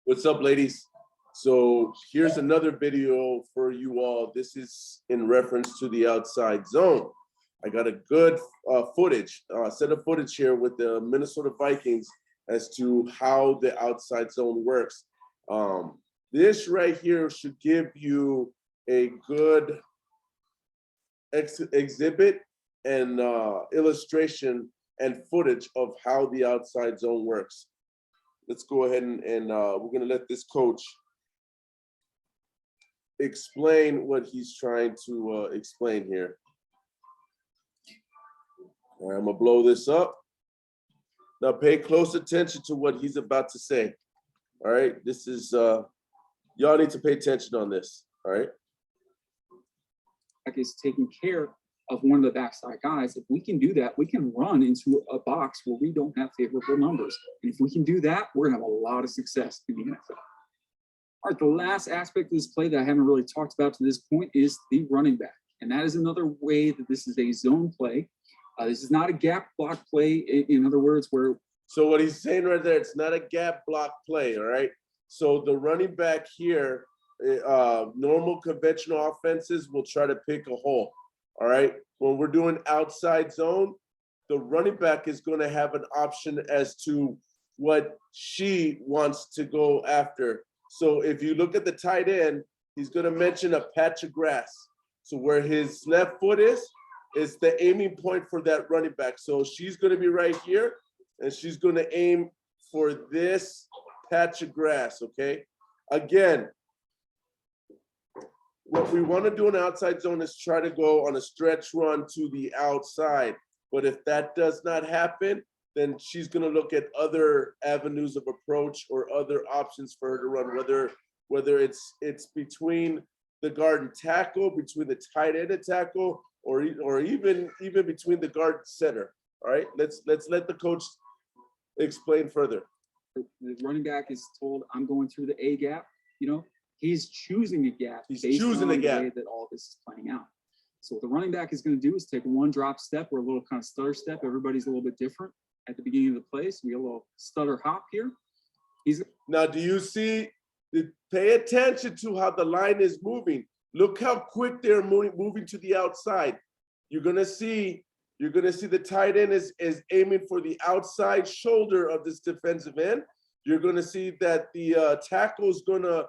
What's up, ladies? So here's another video for you all. This is in reference to the outside zone. I got a good set of footage here with the Minnesota Vikings as to how the outside zone works. This right here should give you a good exhibit and illustration and footage of how the outside zone works. Let's go ahead and we're gonna let this coach explain what he's trying to explain here. All right, I'm gonna blow this up. Now pay close attention to what he's about to say. All right, this is, y'all need to pay attention on this, all right? Is taking care of one of the backside guys. If we can do that, we can run into a box where we don't have favorable numbers. And if we can do that, we're gonna have a lot of success in the NFL. All right, the last aspect of this play that I haven't really talked about to this point is the running back. And that is another way that this is a zone play. This is not a gap block play. In other words, where. So what he's saying right there, it's not a gap block play, all right? So the running back here, normal conventional offenses will try to pick a hole, all right? When we're doing outside zone, the running back is going to have an option as to what she wants to go after. So if you look at the tight end, he's going to mention a patch of grass. So where his left foot is the aiming point for that running back. So she's going to be right here, and she's going to aim for this patch of grass, okay? Again, what we want to do in the outside zone is try to go on a stretch run to the outside. But if that does not happen, then she's going to look at other avenues of approach or other options for her to run, whether it's between the guard and tackle, between the tight end and tackle, or even between the guard and center. All right, let's let the coach explain further. The running back is told, I'm going through the A gap, you know. He's choosing a gap. He's based choosing on a gap. The way that all this is playing out. So what the running back is going to do is take one drop step or a little kind of stutter step. Everybody's a little bit different at the beginning of the play. So we have a little stutter hop here. Now, do you see? Pay attention to how the line is moving. Look how quick they're moving to the outside. You're gonna see the tight end is aiming for the outside shoulder of this defensive end. You're gonna see that the tackle is gonna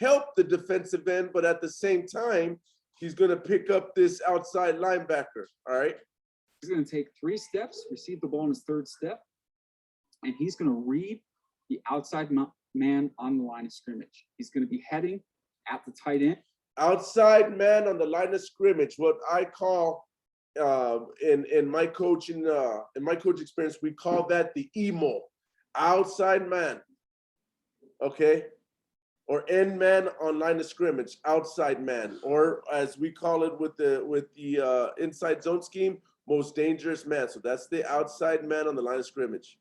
help the defensive end, but at the same time, he's gonna pick up this outside linebacker. All right. He's gonna take 3 steps, receive the ball in his 3rd step, and he's gonna read the outside man on the line of scrimmage. He's gonna be heading at the tight end. Outside man on the line of scrimmage, what I call in my coaching experience, we call that the EMO, outside man. Okay, or end man on line of scrimmage, outside man, or as we call it with the inside zone scheme, most dangerous man. So that's the outside man on the line of scrimmage.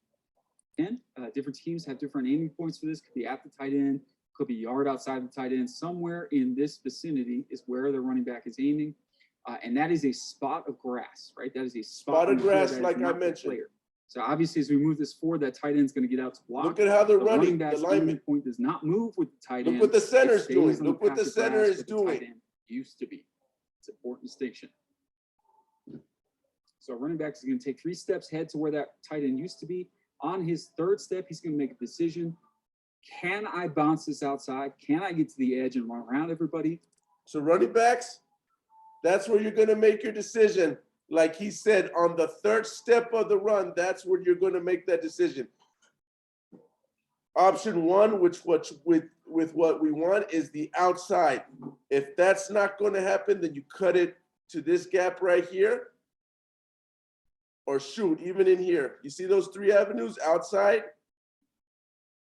And different teams have different aiming points for this. Could be at the tight end, could be yard outside the tight end. Somewhere in this vicinity is where the running back is aiming. And that is a spot of grass, right? That is a spot of grass, like I mentioned. So obviously, as we move this forward, that tight end is going to get out to block. Look at how they're running. The lineman point does not move with the tight end. Look what the center is doing. Look what the center is doing. Used to be. It's an important distinction. So running back is going to take 3 steps, head to where that tight end used to be. On his 3rd step, he's going to make a decision. Can I bounce this outside? Can I get to the edge and run around everybody? So running backs, that's where you're going to make your decision. Like he said, on the 3rd step of the run, that's where you're going to make that decision. Option 1, with what we want, is the outside. If that's not going to happen, then you cut it to this gap right here. Or shoot, even in here. You see those 3 avenues outside?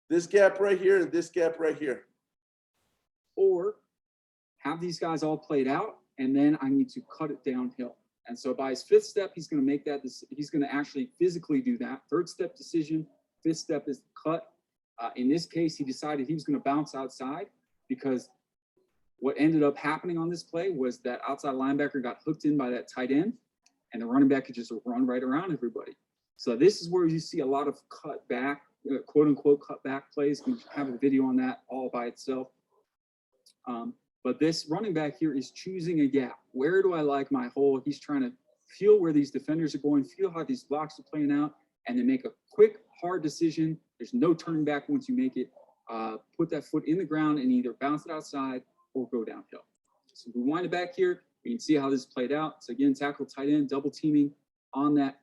This gap right here and this gap right here. Or have these guys all played out, and then I need to cut it downhill. And so by his 5th step, he's going to make that. He's going to actually physically do that. 3rd step decision. 5th step is the cut. In this case, he decided he was going to bounce outside because what ended up happening on this play was that outside linebacker got hooked in by that tight end, and the running back could just run right around everybody. So this is where you see a lot of cut back quote unquote cutback plays. We have a video on that all by itself. But this running back here is choosing a gap. Where do I like my hole? He's trying to feel where these defenders are going, feel how these blocks are playing out, and then make a quick, hard decision. There's no turning back once you make it. Put that foot in the ground and either bounce it outside or go downhill. So we wind it back here. We can see how this played out. So again, tackle tight end, double teaming on that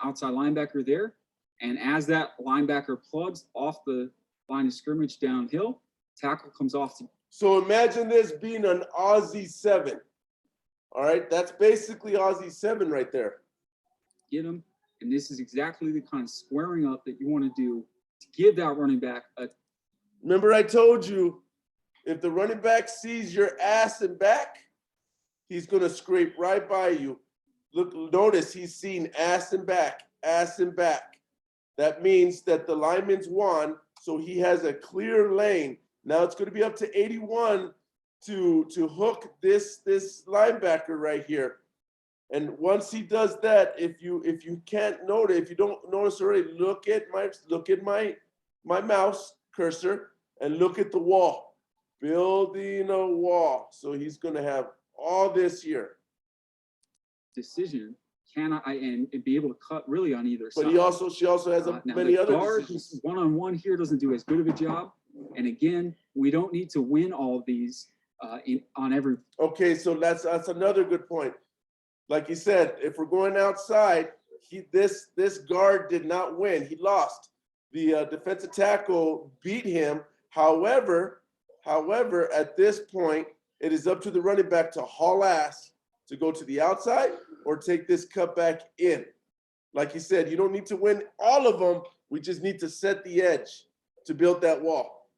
outside linebacker there. And as that linebacker plugs off the line of scrimmage downhill, tackle comes off to. So imagine this being an Aussie 7. All right, that's basically Aussie 7 right there. Get him. And this is exactly the kind of squaring up that you want to do to give that running back a. Remember I told you, if the running back sees your ass and back, he's going to scrape right by you. Look, notice he's seeing ass and back, ass and back. That means that the lineman's won, so he has a clear lane. Now it's going to be up to 81 to hook this linebacker right here. And once he does that, if you can't notice, if you don't notice already, look at my mouse cursor and look at the wall. Building a wall. So he's going to have all this here. Decision and be able to cut really on either side. But she also has many other guard decisions. One-on-one here doesn't do as good of a job. And again, we don't need to win all of these on every. Okay, so that's another good point. Like you said, if we're going outside, this guard did not win. He lost. The defensive tackle beat him. However, at this point, it is up to the running back to haul ass to go to the outside or take this cut back in. Like you said, you don't need to win all of them. We just need to set the edge to build that wall.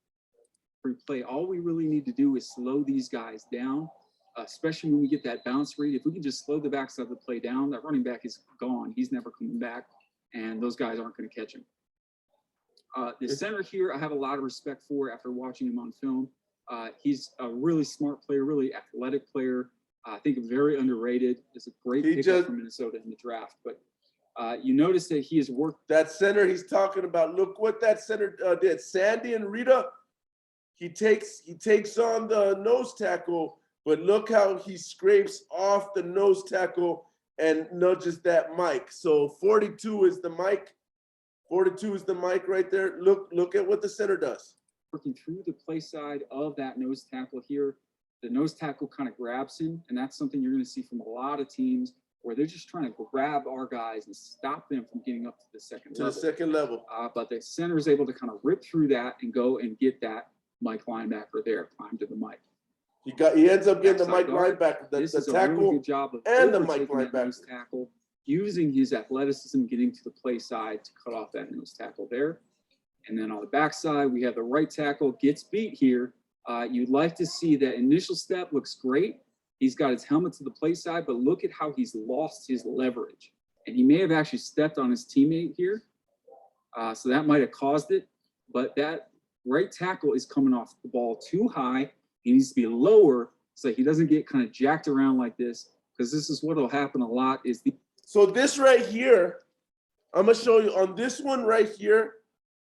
Play. All we really need to do is slow these guys down, especially when we get that bounce rate. If we can just slow the backside of the play down, that running back is gone. He's never coming back, and those guys aren't going to catch him. The center here, I have a lot of respect for after watching him on film. He's a really smart player, really athletic player. I think very underrated. It's a great pickup from Minnesota in the draft. But you notice that he has worked. That center he's talking about, look what that center did. Sandy and Rita, he takes on the nose tackle, but look how he scrapes off the nose tackle and nudges that mic. So 42 is the mic. 42 is the mic right there. Look at what the center does. Working through the play side of that nose tackle here. The nose tackle kind of grabs him, and that's something you're going to see from a lot of teams where they're just trying to grab our guys and stop them from getting up to the second level. But the center is able to kind of rip through that and go and get that Mike linebacker there, climb to the mic. He ends up getting the Mike linebacker, the tackle, really good job of and the Mike linebacker. Tackle, using his athleticism, getting to the play side to cut off that nose tackle there. And then on the backside, we have the right tackle gets beat here. You'd like to see that initial step looks great. He's got his helmet to the play side, but look at how he's lost his leverage. And he may have actually stepped on his teammate here. So that might have caused it. But that right tackle is coming off the ball too high. He needs to be lower so he doesn't get kind of jacked around like this, because this is what will happen a lot is the. So this right here, I'm gonna show you on this one right here.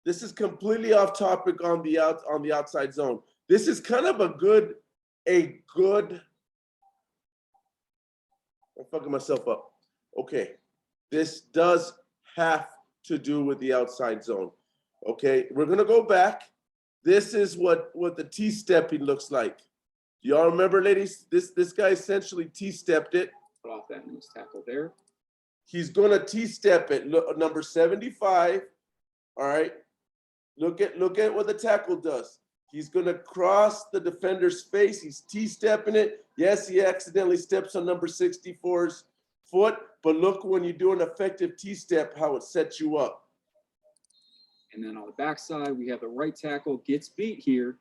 This is completely off topic on the outside zone. This is kind of a good. I'm fucking myself up. Okay, this does have to do with the outside zone. Okay, we're gonna go back. This is what the T-stepping looks like. Do y'all remember, ladies? This guy essentially T-stepped it. Put off that nose tackle there. He's gonna T-step it. Look, number 75. All right. Look at what the tackle does. He's gonna cross the defender's face. He's T-stepping it. Yes, he accidentally steps on number 64's foot, but look when you do an effective T-step, how it sets you up. And then on the backside, we have the right tackle gets beat here.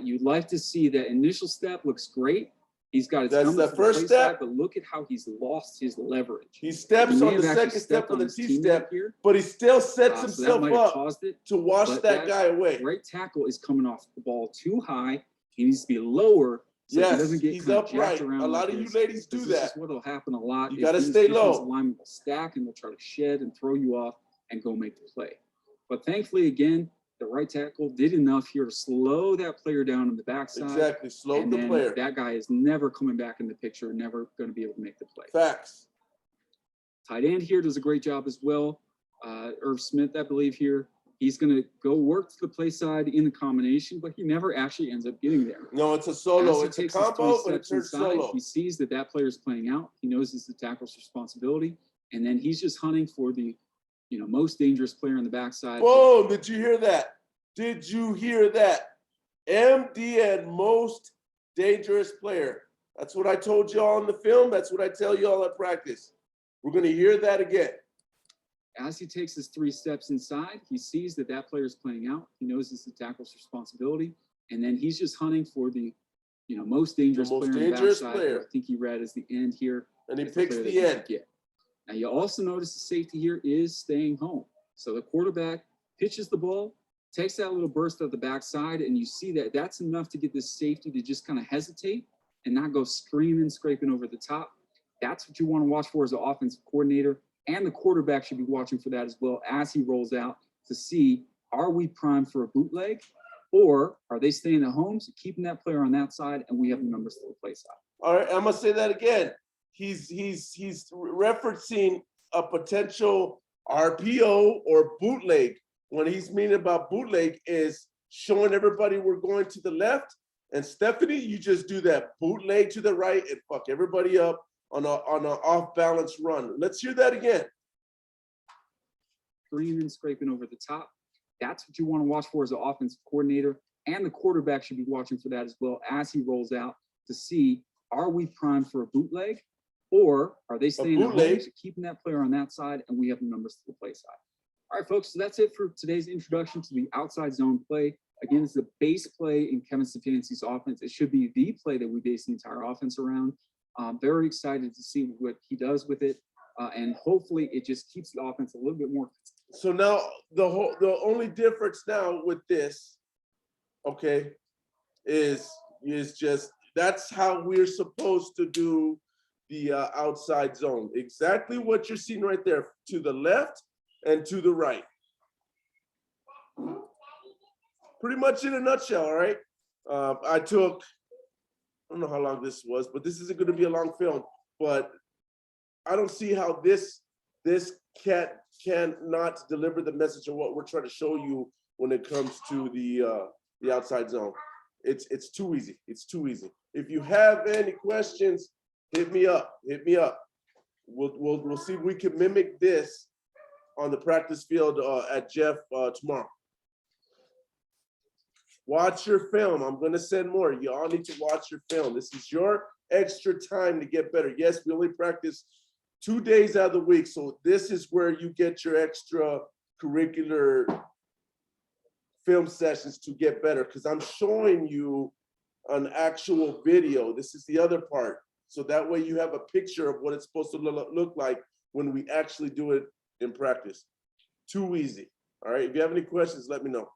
You'd like to see that initial step looks great. He's got his That's the first step. Side, but look at how he's lost his leverage. He steps on the second step of the T-step here, but he still sets himself up to wash that guy away. Right tackle is coming off the ball too high. He needs to be lower so he doesn't get he's upright. A lot of you ladies do that. This is what will happen a lot. You got to stay low. Linemen will stack and they'll try to shed and throw you off and go make the play. But thankfully, again, the right tackle did enough here to slow that player down on the backside. Exactly. Slow And the then player. that guy is never coming back in the picture, never going to be able to make the play. Facts. Tight end here does a great job as well. Irv Smith, I believe here, he's going to go work to the play side in the combination, but he never actually ends up getting there. No, it's a As solo. he It's a takes his combo, three but it steps turns inside, solo. he sees that that player is playing out. He knows it's the tackle's responsibility, and then he's just hunting for the, most dangerous player on the backside. Boom! Did you hear that? Did you hear that? MD and most dangerous player. That's what I told y'all in the film. That's what I tell y'all at practice. We're going to hear that again. As he takes his 3 steps inside, he sees that that player is playing out. He knows it's the tackle's responsibility, and then he's just hunting for the, most dangerous most player on the dangerous backside. player. I think he read as the end here. And he as picks player that the he end. could get. Now you also notice the safety here is staying home. So the quarterback pitches the ball, takes that little burst of the backside, and you see that that's enough to get this safety to just kind of hesitate and not go screaming, scraping over the top. That's what you want to watch for as an offensive coordinator, and the quarterback should be watching for that as well as he rolls out to see, are we primed for a bootleg, or are they staying at home, so keeping that player on that side, and we have the numbers to the play side. All right, I'm gonna say that again. He's referencing a potential RPO or bootleg. When he's meaning about bootleg is showing everybody we're going to the left, and Stephanie, you just do that bootleg to the right and fuck everybody up on an off balance run. Let's hear that again. Screaming, scraping over the top. That's what you want to watch for as an offensive coordinator, and the quarterback should be watching for that as well as he rolls out to see, are we primed for a bootleg, or are they staying at home, so keeping that player on that side, and we have the numbers to the play side. All right, folks, so that's it for today's introduction to the outside zone play. Again, it's the base play in Kevin Stefanski's offense. It should be the play that we base the entire offense around. Very excited to see what he does with it, and hopefully it just keeps the offense a little bit more. So now the only difference now with this, okay, is just that's how we're supposed to do the outside zone. Exactly what you're seeing right there, to the left and to the right. Pretty much in a nutshell, all right? I don't know how long this was, but this isn't going to be a long film. But I don't see how this cannot deliver the message of what we're trying to show you when it comes to the outside zone. It's too easy. It's too easy. If you have any questions, hit me up. Hit me up. We'll see if we can mimic this on the practice field at Jeff tomorrow. Watch your film. I'm going to send more. You all need to watch your film. This is your extra time to get better. Yes, we only practice 2 days out of the week. So this is where you get your extra curricular film sessions to get better, because I'm showing you an actual video. This is the other part. So that way you have a picture of what it's supposed to look like when we actually do it in practice. Too easy. All right. If you have any questions, let me know.